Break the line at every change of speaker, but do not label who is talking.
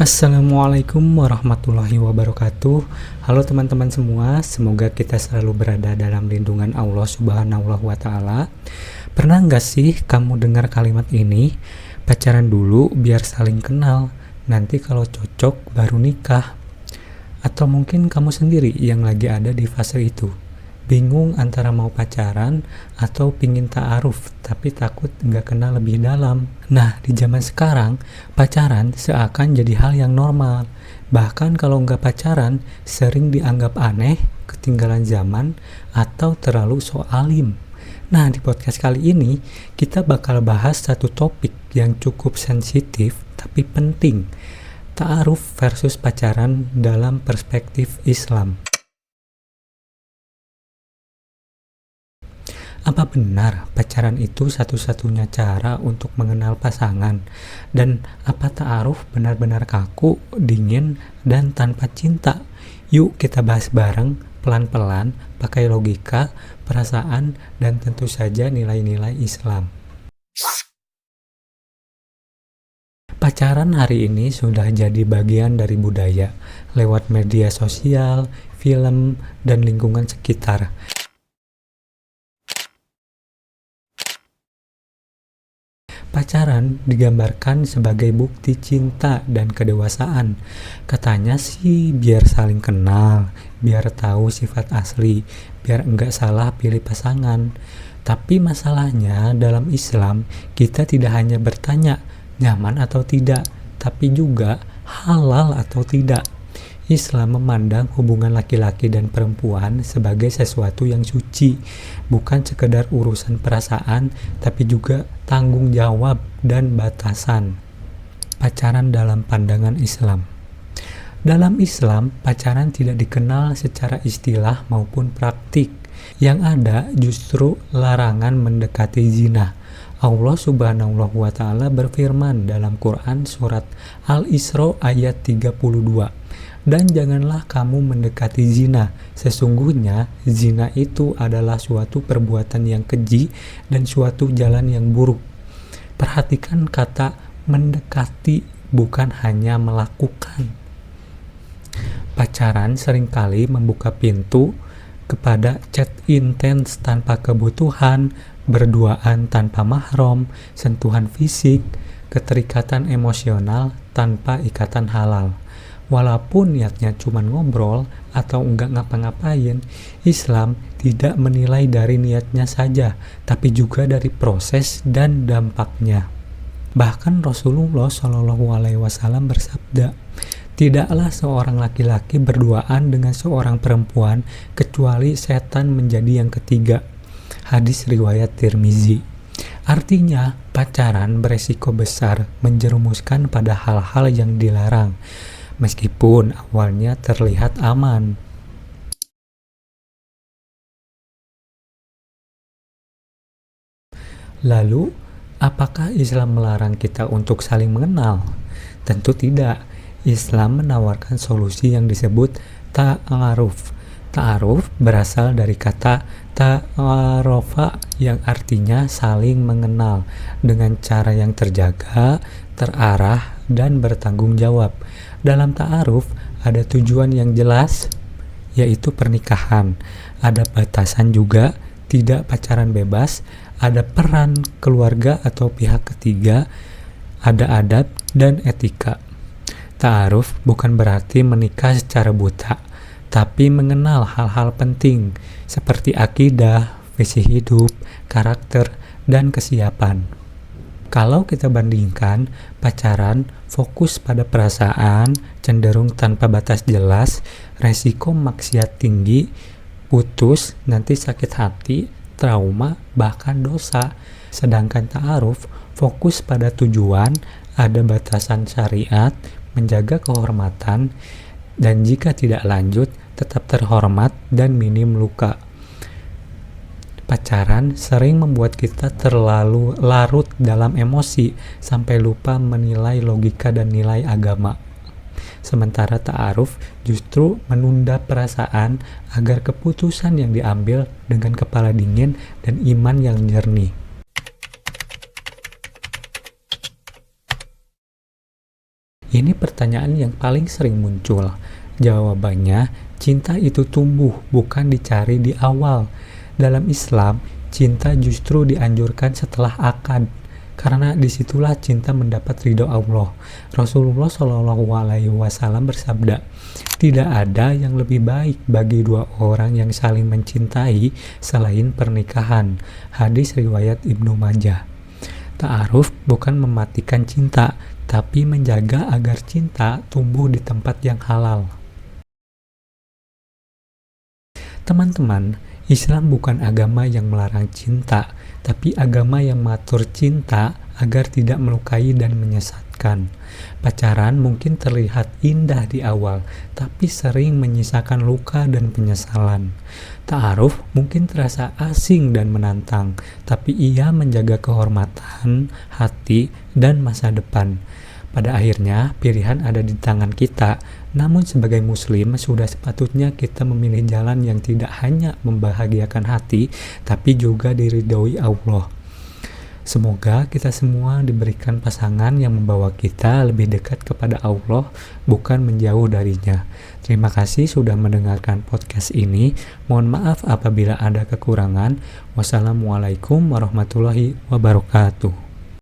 Assalamualaikum warahmatullahi wabarakatuh. Halo teman-teman semua, semoga kita selalu berada dalam lindungan Allah Subhanahu wa Ta'ala. Pernah nggak sih kamu dengar kalimat ini? Pacaran dulu biar saling kenal, nanti kalau cocok baru nikah. Atau mungkin kamu sendiri yang lagi ada di fase itu, bingung antara mau pacaran atau pingin ta'aruf tapi takut nggak kenal lebih dalam. Nah, di zaman sekarang pacaran seakan jadi hal yang normal. Bahkan kalau nggak pacaran sering dianggap aneh, ketinggalan zaman, atau terlalu so alim. Nah, di podcast kali ini kita bakal bahas satu topik yang cukup sensitif tapi penting, ta'aruf versus pacaran dalam perspektif Islam. Apa benar pacaran itu satu-satunya cara untuk mengenal pasangan? Dan apa ta'aruf benar-benar kaku, dingin, dan tanpa cinta? Yuk kita bahas bareng, pelan-pelan, pakai logika, perasaan, dan tentu saja nilai-nilai Islam. Pacaran hari ini sudah jadi bagian dari budaya, lewat media sosial, film, dan lingkungan sekitar. Pacaran digambarkan sebagai bukti cinta dan kedewasaan. Katanya sih biar saling kenal, biar tahu sifat asli, biar enggak salah pilih pasangan. Tapi masalahnya dalam Islam, kita tidak hanya bertanya nyaman atau tidak, tapi juga halal atau tidak. Islam memandang hubungan laki-laki dan perempuan sebagai sesuatu yang suci, bukan sekedar urusan perasaan, tapi juga tanggung jawab dan batasan. Pacaran dalam pandangan Islam. Dalam Islam, pacaran tidak dikenal secara istilah maupun praktik. Yang ada justru larangan mendekati zina. Allah Subhanahu wa Ta'ala berfirman dalam Quran surat Al-Isra ayat 32. Dan janganlah kamu mendekati zina, sesungguhnya zina itu adalah suatu perbuatan yang keji dan suatu jalan yang buruk. Perhatikan kata mendekati, bukan hanya melakukan. Pacaran seringkali membuka pintu kepada chat intens tanpa kebutuhan, berduaan tanpa mahram, sentuhan fisik, keterikatan emosional tanpa ikatan halal. Walaupun niatnya cuma ngobrol atau enggak ngapa-ngapain, Islam tidak menilai dari niatnya saja, tapi juga dari proses dan dampaknya. Bahkan Rasulullah SAW bersabda, tidaklah seorang laki-laki berduaan dengan seorang perempuan kecuali setan menjadi yang ketiga. Hadis riwayat Tirmizi. Artinya, pacaran beresiko besar menjerumuskan pada hal-hal yang dilarang, meskipun awalnya terlihat aman. Lalu, apakah Islam melarang kita untuk saling mengenal? Tentu tidak. Islam menawarkan solusi yang disebut ta'aruf. Ta'aruf berasal dari kata ta'arofa yang artinya saling mengenal dengan cara yang terjaga, terarah, dan bertanggung jawab. Dalam ta'aruf ada tujuan yang jelas, yaitu pernikahan. Ada batasan juga, tidak pacaran bebas. Ada peran keluarga atau pihak ketiga. Ada adab dan etika. Ta'aruf bukan berarti menikah secara buta, tapi mengenal hal-hal penting seperti akidah, visi hidup, karakter, dan kesiapan. Kalau kita bandingkan, pacaran fokus pada perasaan, cenderung tanpa batas jelas, resiko maksiat tinggi, putus, nanti sakit hati, trauma, bahkan dosa. Sedangkan ta'aruf fokus pada tujuan, ada batasan syariat, menjaga kehormatan, dan jika tidak lanjut, tetap terhormat dan minim luka. Pacaran sering membuat kita terlalu larut dalam emosi sampai lupa menilai logika dan nilai agama. Sementara ta'aruf justru menunda perasaan agar keputusan yang diambil dengan kepala dingin dan iman yang jernih. Ini pertanyaan yang paling sering muncul. Jawabannya, cinta itu tumbuh, bukan dicari di awal. Dalam Islam, cinta justru dianjurkan setelah akad, karena disitulah cinta mendapat ridho Allah. Rasulullah Shallallahu Alaihi Wasallam bersabda, tidak ada yang lebih baik bagi dua orang yang saling mencintai selain pernikahan. Hadis riwayat Ibnu Majah. Ta'aruf bukan mematikan cinta, tapi menjaga agar cinta tumbuh di tempat yang halal. Teman-teman, Islam bukan agama yang melarang cinta, tapi agama yang mengatur cinta agar tidak melukai dan menyesatkan. Pacaran mungkin terlihat indah di awal, tapi sering menyisakan luka dan penyesalan. Ta'aruf mungkin terasa asing dan menantang, tapi ia menjaga kehormatan, hati, dan masa depan. Pada akhirnya, pilihan ada di tangan kita. Namun sebagai muslim, sudah sepatutnya kita memilih jalan yang tidak hanya membahagiakan hati, tapi juga diridhoi Allah. Semoga kita semua diberikan pasangan yang membawa kita lebih dekat kepada Allah, bukan menjauh darinya. Terima kasih sudah mendengarkan podcast ini. Mohon maaf apabila ada kekurangan. Wassalamualaikum warahmatullahi wabarakatuh.